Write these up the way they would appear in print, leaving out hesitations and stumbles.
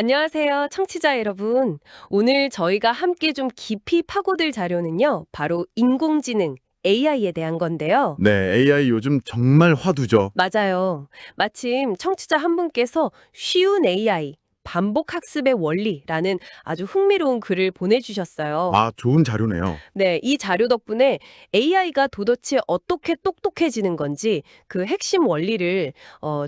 안녕하세요, 청취자 여러분. 오늘 저희가 함께 좀 깊이 파고들 자료는요, 바로 인공지능, AI에 대한 건데요. 네, AI 요즘 정말 화두죠. 맞아요. 마침 청취자 한 분께서 쉬운 AI, 반복 학습의 원리라는 아주 흥미로운 글을 보내주셨어요. 아, 좋은 자료네요. 네, 이 자료 덕분에 AI가 도대체 어떻게 똑똑해지는 건지 그 핵심 원리를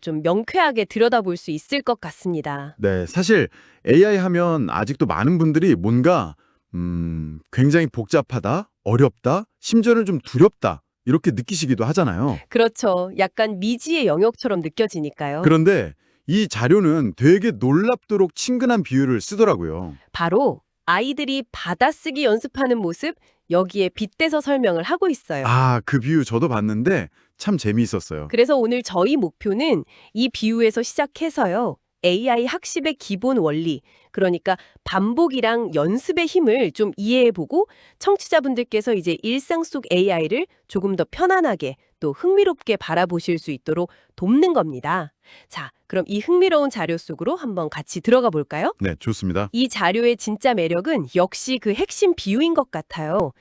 좀 명쾌하게 들여다볼 수 있을 것 같습니다. 네, 사실 AI 하면 아직도 많은 분들이 뭔가 굉장히 복잡하다, 어렵다, 심지어는 좀 두렵다 이렇게 느끼시기도 하잖아요. 그렇죠. 약간 미지의 영역처럼 느껴지니까요. 그런데 이 자료는 되게 놀랍도록 친근한 비유를 쓰더라고요. 바로 아이들이 받아쓰기 연습하는 모습, 여기에 빗대서 설명을 하고 있어요. 아, 그 비유 저도 봤는데 참 재미있었어요. 그래서 오늘 저희 목표는 이 비유에서 시작해서요. AI 학습의 기본 원리, 그러니까 반복이랑 연습의 힘을 좀 이해해보고 청취자분들께서 이제 일상 속 AI를 조금 더 편안하게 또 흥미롭게 바라보실 수 있도록 돕는 겁니다. 자, 그럼 이 흥미로운 자료 속으로 한번 같이 들어가 볼까요? 네, 좋습니다. 이 자료의 진짜 매력은 역시 그 핵심 비유인 것 같아요.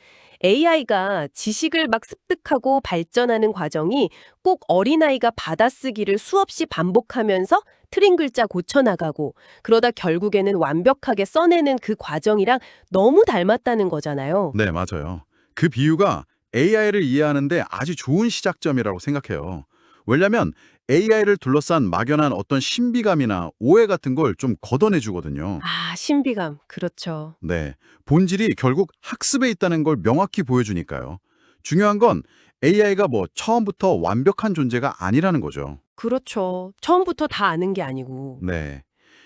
AI가 지식을 막 습득하고 발전하는 과정이 꼭 어린아이가 받아쓰기를 수없이 반복하면서 틀린 글자 고쳐나가고 그러다 결국에는 완벽하게 써내는 그 과정이랑 너무 닮았다는 거잖아요. 네, 맞아요. 그 비유가 AI를 이해하는데 아주 좋은 시작점이라고 생각해요. 왜냐하면 AI를 둘러싼 막연한 어떤 신비감이나 오해 같은 걸 좀 걷어내 주거든요. 아, 신비감. 그렇죠. 네, 본질이 결국 학습에 있다는 걸 명확히 보여주니까요. 중요한 건 AI가 뭐 처음부터 완벽한 존재가 아니라는 거죠. 그렇죠. 처음부터 다 아는 게 아니고. 네,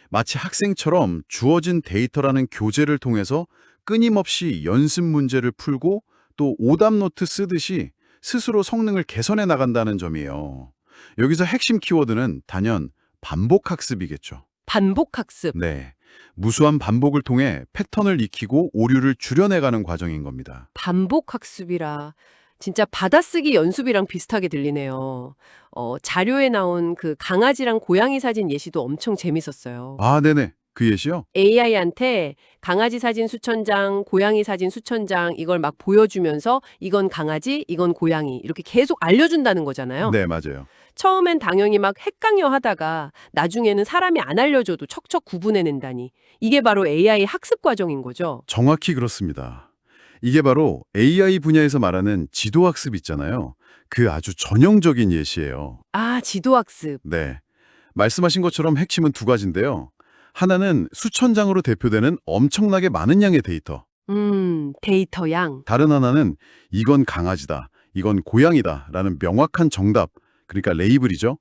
마치 학생처럼 주어진 데이터라는 교재를 통해서 끊임없이 연습 문제를 풀고 또 오답 노트 쓰듯이 스스로 성능을 개선해 나간다는 점이에요. 여기서 핵심 키워드는 단연 반복 학습이겠죠. 반복 학습. 네, 무수한 반복을 통해 패턴을 익히고 오류를 줄여내가는 과정인 겁니다. 반복 학습이라 진짜 받아쓰기 연습이랑 비슷하게 들리네요. 자료에 나온 그 강아지랑 고양이 사진 예시도 엄청 재밌었어요. 아, 네네. 그 예시요? AI한테 강아지 사진 수천 장, 고양이 사진 수천 장 이걸 막 보여주면서 이건 강아지, 이건 고양이 이렇게 계속 알려준다는 거잖아요. 네, 맞아요. 처음엔 당연히 막 헷갈려 하다가 나중에는 사람이 안 알려줘도 척척 구분해낸다니. 이게 바로 AI 학습 과정인 거죠. 정확히 그렇습니다. 이게 바로 AI 분야에서 말하는 지도학습 있잖아요. 그 아주 전형적인 예시예요. 아, 지도학습. 네. 말씀하신 것처럼 핵심은 두 가지인데요. 하나는 수천 장으로 대표되는 엄청나게 많은 양의 데이터. 데이터 양. 다른 하나는 이건 강아지다, 이건 고양이다 라는 명확한 정답, 그러니까 레이블이죠.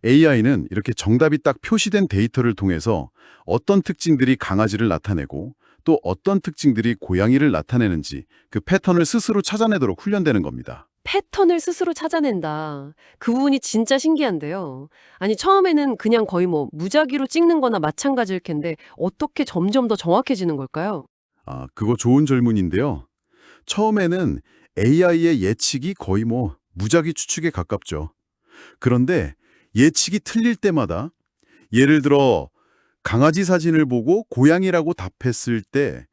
AI는 이렇게 정답이 딱 표시된 데이터를 통해서 어떤 특징들이 강아지를 나타내고 또 어떤 특징들이 고양이를 나타내는지 그 패턴을 스스로 찾아내도록 훈련되는 겁니다. 패턴을 스스로 찾아낸다. 그 부분이 진짜 신기한데요. 아니, 처음에는 그냥 거의 뭐 무작위로 찍는 거나 마찬가지일 텐데 어떻게 점점 더 정확해지는 걸까요? 아, 그거 좋은 질문인데요. 처음에는 AI의 예측이 거의 뭐 무작위 추측에 가깝죠. 그런데 예측이 틀릴 때마다 예를 들어 강아지 사진을 보고 고양이라고 답했을 때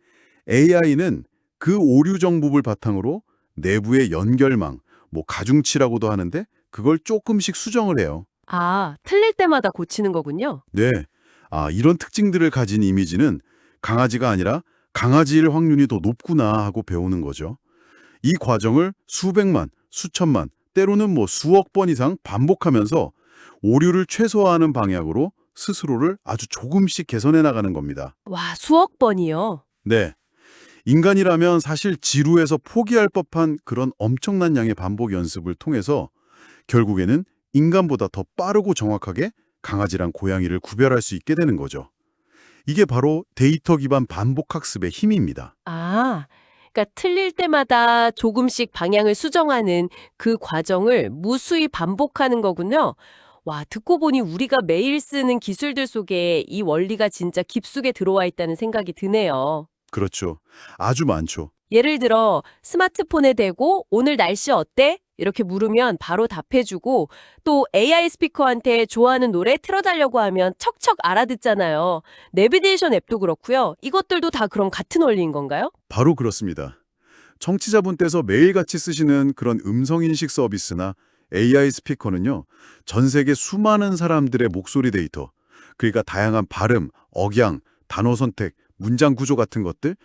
AI는 그 오류 정보를 바탕으로 내부의 연결망, 뭐 가중치라고도 하는데 그걸 조금씩 수정을 해요. 아, 틀릴 때마다 고치는 거군요. 네. 아, 이런 특징들을 가진 이미지는 강아지가 아니라 강아지일 확률이 더 높구나 하고 배우는 거죠. 이 과정을 수백만, 수천만, 때로는 뭐 수억 번 이상 반복하면서 오류를 최소화하는 방향으로 스스로를 아주 조금씩 개선해 나가는 겁니다. 와, 수억 번이요. 네. 인간이라면 사실 지루해서 포기할 법한 그런 엄청난 양의 반복 연습을 통해서 결국에는 인간보다 더 빠르고 정확하게 강아지랑 고양이를 구별할 수 있게 되는 거죠. 이게 바로 데이터 기반 반복 학습의 힘입니다. 아, 그러니까 틀릴 때마다 조금씩 방향을 수정하는 그 과정을 무수히 반복하는 거군요. 와, 듣고 보니 우리가 매일 쓰는 기술들 속에 이 원리가 진짜 깊숙이 들어와 있다는 생각이 드네요. 그렇죠. 아주 많죠. 예를 들어 스마트폰에 대고 오늘 날씨 어때? 이렇게 물으면 바로 답해주고 또 AI 스피커한테 좋아하는 노래 틀어달라고 하면 척척 알아듣잖아요. 내비게이션 앱도 그렇고요. 이것들도 다 그럼 같은 원리인 건가요? 바로 그렇습니다. 청취자분 께서 매일같이 쓰시는 그런 음성인식 서비스나 AI 스피커는요, 전 세계 수많은 사람들의 목소리 데이터, 그러니까 다양한 발음, 억양, 단어 선택, 문장 구조 같은 것들,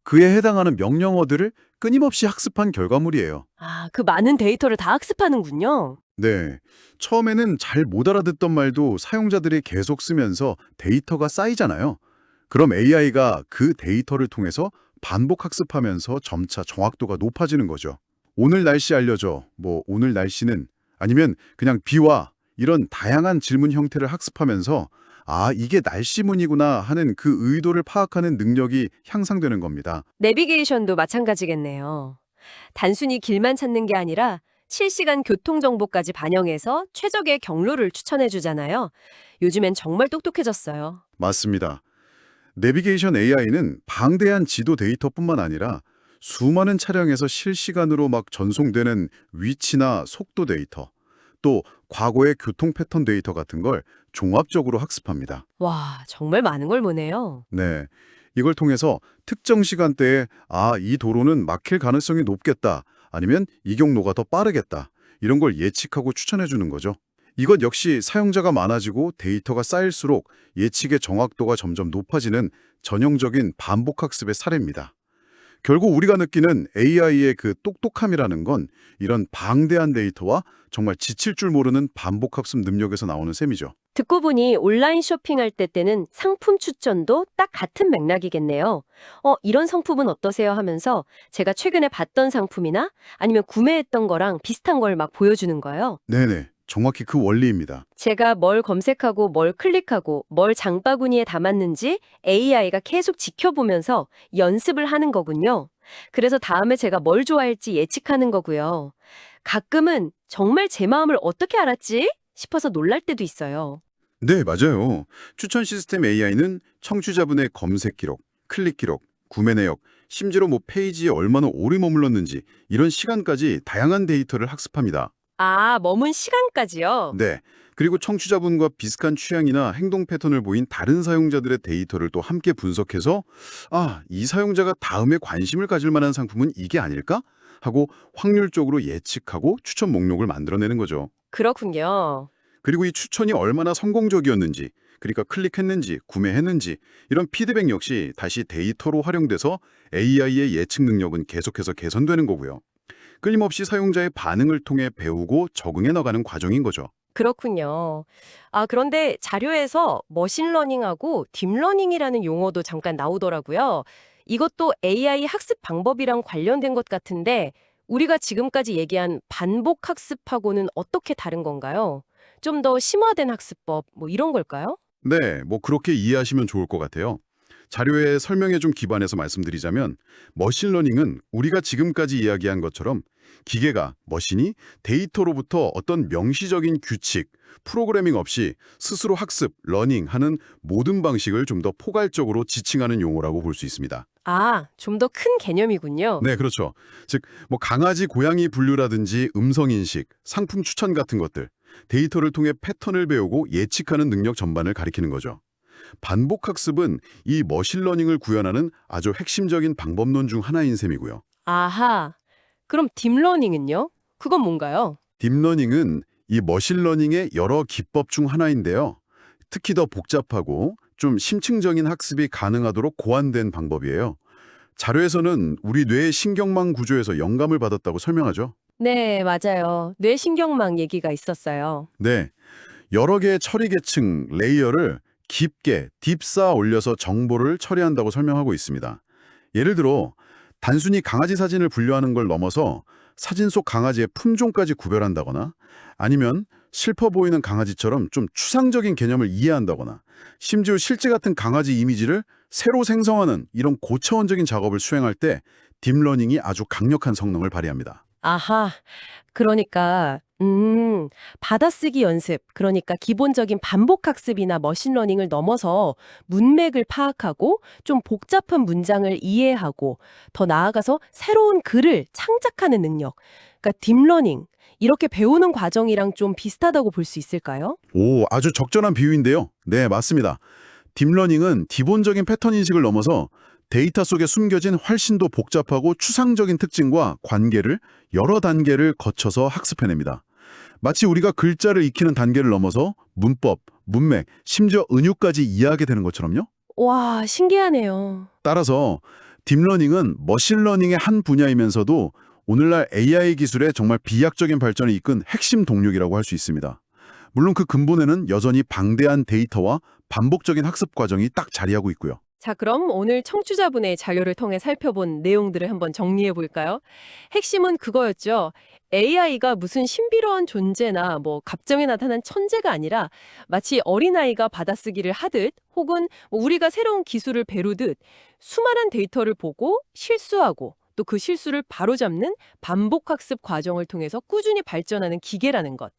그에 해당하는 명령어들을 끊임없이 학습한 결과물이에요. 아, 그 많은 데이터를 다 학습하는군요. 네. 처음에는 잘 못 알아듣던 말도 사용자들이 계속 쓰면서 데이터가 쌓이잖아요. 그럼 AI가 그 데이터를 통해서 반복 학습하면서 점차 정확도가 높아지는 거죠. 오늘 날씨 알려줘. 오늘 날씨는 아니면 그냥 비와 이런 다양한 질문 형태를 학습하면서 이게 날씨문이구나 하는 그 의도를 파악하는 능력이 향상되는 겁니다. 내비게이션도 마찬가지겠네요. 단순히 길만 찾는 게 아니라 실시간 교통정보까지 반영해서 최적의 경로를 추천해 주잖아요. 요즘엔 정말 똑똑해졌어요. 맞습니다. 내비게이션 AI는 방대한 지도 데이터뿐만 아니라 수많은 차량에서 실시간으로 막 전송되는 위치나 속도 데이터, 또 과거의 교통 패턴 데이터 같은 걸 종합적으로 학습합니다. 와, 정말 많은 걸 보네요. 네. 이걸 통해서 특정 시간대에 이 도로는 막힐 가능성이 높겠다. 아니면 이 경로가 더 빠르겠다. 이런 걸 예측하고 추천해 주는 거죠. 이것 역시 사용자가 많아지고 데이터가 쌓일수록 예측의 정확도가 점점 높아지는 전형적인 반복 학습의 사례입니다. 결국 우리가 느끼는 AI의 그 똑똑함이라는 건 이런 방대한 데이터와 정말 지칠 줄 모르는 반복 학습 능력에서 나오는 셈이죠. 듣고 보니 온라인 쇼핑할 때는 상품 추천도 딱 같은 맥락이겠네요. 이런 상품은 어떠세요 하면서 제가 최근에 봤던 상품이나 아니면 구매했던 거랑 비슷한 걸 막 보여주는 거예요. 네네. 정확히 그 원리입니다. 제가 뭘 검색하고 뭘 클릭하고 뭘 장바구니에 담았는지 AI가 계속 지켜보면서 연습을 하는 거군요. 그래서 다음에 제가 뭘 좋아할지 예측하는 거고요. 가끔은 정말 제 마음을 어떻게 알았지? 싶어서 놀랄 때도 있어요. 네, 맞아요. 추천 시스템 AI는 청취자분의 검색 기록, 클릭 기록, 구매 내역, 심지어 페이지에 얼마나 오래 머물렀는지 이런 시간까지 다양한 데이터를 학습합니다. 아, 머문 시간까지요? 네. 그리고 청취자분과 비슷한 취향이나 행동 패턴을 보인 다른 사용자들의 데이터를 또 함께 분석해서 이 사용자가 다음에 관심을 가질 만한 상품은 이게 아닐까? 하고 확률적으로 예측하고 추천 목록을 만들어내는 거죠. 그렇군요. 그리고 이 추천이 얼마나 성공적이었는지, 그러니까 클릭했는지, 구매했는지 이런 피드백 역시 다시 데이터로 활용돼서 AI의 예측 능력은 계속해서 개선되는 거고요. 끊임없이 사용자의 반응을 통해 배우고 적응해 나가는 과정인 거죠. 그렇군요. 아, 그런데 자료에서 머신러닝하고 딥러닝이라는 용어도 잠깐 나오더라고요. 이것도 AI 학습 방법이랑 관련된 것 같은데 우리가 지금까지 얘기한 반복 학습하고는 어떻게 다른 건가요? 좀 더 심화된 학습법 이런 걸까요? 네, 그렇게 이해하시면 좋을 것 같아요. 자료의 설명에 좀 기반해서 말씀드리자면 머신러닝은 우리가 지금까지 이야기한 것처럼 머신이 데이터로부터 어떤 명시적인 규칙, 프로그래밍 없이 스스로 학습, 러닝하는 모든 방식을 좀 더 포괄적으로 지칭하는 용어라고 볼 수 있습니다. 아, 좀 더 큰 개념이군요. 네, 그렇죠. 즉, 강아지, 고양이 분류라든지 음성인식, 상품 추천 같은 것들, 데이터를 통해 패턴을 배우고 예측하는 능력 전반을 가리키는 거죠. 반복 학습은 이 머신러닝을 구현하는 아주 핵심적인 방법론 중 하나인 셈이고요. 아하. 그럼 딥러닝은요? 그건 뭔가요? 딥러닝은 이 머신러닝의 여러 기법 중 하나인데요. 특히 더 복잡하고 좀 심층적인 학습이 가능하도록 고안된 방법이에요. 자료에서는 우리 뇌의 신경망 구조에서 영감을 받았다고 설명하죠. 네, 맞아요. 뇌신경망 얘기가 있었어요. 네, 여러 개의 처리 계층, 레이어를 깊게 딥쌓아 올려서 정보를 처리한다고 설명하고 있습니다. 예를 들어 단순히 강아지 사진을 분류하는 걸 넘어서 사진 속 강아지의 품종까지 구별한다거나 아니면 슬퍼 보이는 강아지처럼 좀 추상적인 개념을 이해한다거나 심지어 실제 같은 강아지 이미지를 새로 생성하는 이런 고차원적인 작업을 수행할 때 딥러닝이 아주 강력한 성능을 발휘합니다. 아하. 그러니까 받아쓰기 연습, 그러니까 기본적인 반복 학습이나 머신러닝을 넘어서 문맥을 파악하고 좀 복잡한 문장을 이해하고 더 나아가서 새로운 글을 창작하는 능력, 그러니까 딥러닝, 이렇게 배우는 과정이랑 좀 비슷하다고 볼 수 있을까요? 오, 아주 적절한 비유인데요. 네, 맞습니다. 딥러닝은 기본적인 패턴 인식을 넘어서 데이터 속에 숨겨진 훨씬 더 복잡하고 추상적인 특징과 관계를 여러 단계를 거쳐서 학습해냅니다. 마치 우리가 글자를 익히는 단계를 넘어서 문법, 문맥, 심지어 은유까지 이해하게 되는 것처럼요. 와, 신기하네요. 따라서 딥러닝은 머신러닝의 한 분야이면서도 오늘날 AI 기술의 정말 비약적인 발전을 이끈 핵심 동력이라고 할 수 있습니다. 물론 그 근본에는 여전히 방대한 데이터와 반복적인 학습 과정이 딱 자리하고 있고요. 자, 그럼 오늘 청취자분의 자료를 통해 살펴본 내용들을 한번 정리해 볼까요? 핵심은 그거였죠. AI가 무슨 신비로운 존재나 갑자기 나타난 천재가 아니라 마치 어린아이가 받아쓰기를 하듯 혹은 우리가 새로운 기술을 배우듯 수많은 데이터를 보고 실수하고 또 그 실수를 바로잡는 반복 학습 과정을 통해서 꾸준히 발전하는 기계라는 것.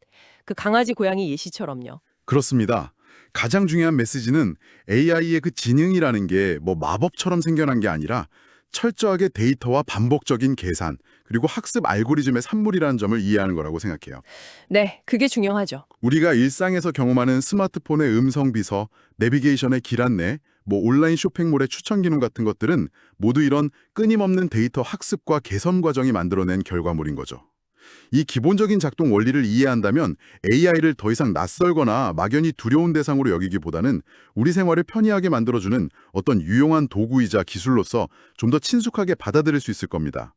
그 강아지 고양이 예시처럼요. 그렇습니다. 가장 중요한 메시지는 AI의 그 지능이라는 게 마법처럼 생겨난 게 아니라 철저하게 데이터와 반복적인 계산, 그리고 학습 알고리즘의 산물이라는 점을 이해하는 거라고 생각해요. 네, 그게 중요하죠. 우리가 일상에서 경험하는 스마트폰의 음성 비서, 내비게이션의 길 안내, 온라인 쇼핑몰의 추천 기능 같은 것들은 모두 이런 끊임없는 데이터 학습과 개선 과정이 만들어낸 결과물인 거죠. 이 기본적인 작동 원리를 이해한다면 AI를 더 이상 낯설거나 막연히 두려운 대상으로 여기기보다는 우리 생활을 편리하게 만들어주는 어떤 유용한 도구이자 기술로서 좀 더 친숙하게 받아들일 수 있을 겁니다.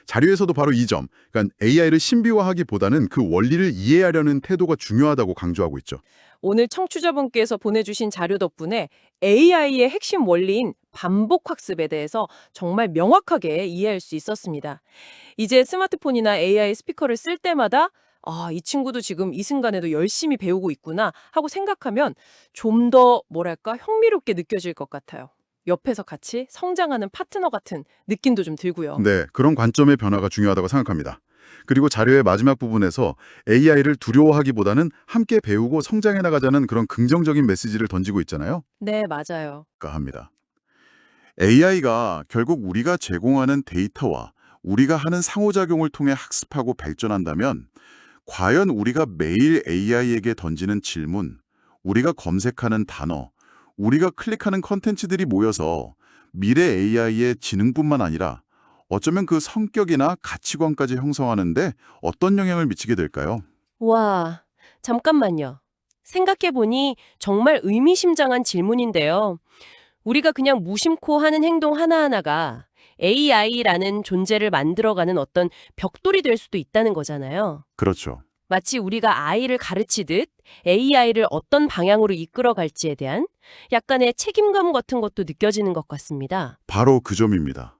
자료에서도 바로 이 점, 그러니까 AI를 신비화하기보다는 그 원리를 이해하려는 태도가 중요하다고 강조하고 있죠. 오늘 청취자분께서 보내주신 자료 덕분에 AI의 핵심 원리인 반복 학습에 대해서 정말 명확하게 이해할 수 있었습니다. 이제 스마트폰이나 AI 스피커를 쓸 때마다 이 친구도 지금 이 순간에도 열심히 배우고 있구나 하고 생각하면 좀 더 흥미롭게 느껴질 것 같아요. 옆에서 같이 성장하는 파트너 같은 느낌도 좀 들고요. 네, 그런 관점의 변화가 중요하다고 생각합니다. 그리고 자료의 마지막 부분에서 AI를 두려워하기보다는 함께 배우고 성장해 나가자는 그런 긍정적인 메시지를 던지고 있잖아요. 네, 맞아요. 합니다. AI가 결국 우리가 제공하는 데이터와 우리가 하는 상호작용을 통해 학습하고 발전한다면 과연 우리가 매일 AI에게 던지는 질문, 우리가 검색하는 단어, 우리가 클릭하는 컨텐츠들이 모여서 미래 AI의 지능뿐만 아니라 어쩌면 그 성격이나 가치관까지 형성하는데 어떤 영향을 미치게 될까요? 와, 잠깐만요. 생각해보니 정말 의미심장한 질문인데요. 우리가 그냥 무심코 하는 행동 하나하나가 AI라는 존재를 만들어가는 어떤 벽돌이 될 수도 있다는 거잖아요. 그렇죠. 마치 우리가 아이를 가르치듯 AI를 어떤 방향으로 이끌어갈지에 대한 약간의 책임감 같은 것도 느껴지는 것 같습니다. 바로 그 점입니다.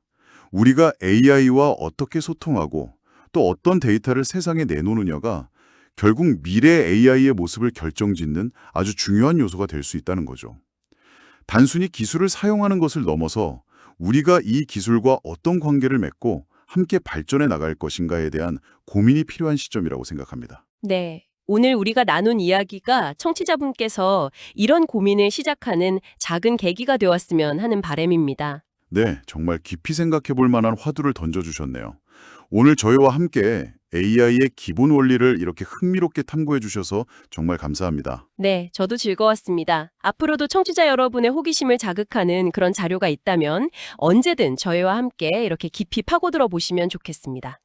우리가 AI와 어떻게 소통하고 또 어떤 데이터를 세상에 내놓느냐가 결국 미래 AI의 모습을 결정짓는 아주 중요한 요소가 될 수 있다는 거죠. 단순히 기술을 사용하는 것을 넘어서 우리가 이 기술과 어떤 관계를 맺고 함께 발전해 나갈 것인가에 대한 고민이 필요한 시점이라고 생각합니다. 네. 오늘 우리가 나눈 이야기가 청취자분께서 이런 고민을 시작하는 작은 계기가 되었으면 하는 바람입니다. 네, 정말 깊이 생각해 볼 만한 화두를 던져주셨네요. 오늘 저희와 함께 AI의 기본 원리를 이렇게 흥미롭게 탐구해 주셔서 정말 감사합니다. 네, 저도 즐거웠습니다. 앞으로도 청취자 여러분의 호기심을 자극하는 그런 자료가 있다면 언제든 저희와 함께 이렇게 깊이 파고들어 보시면 좋겠습니다.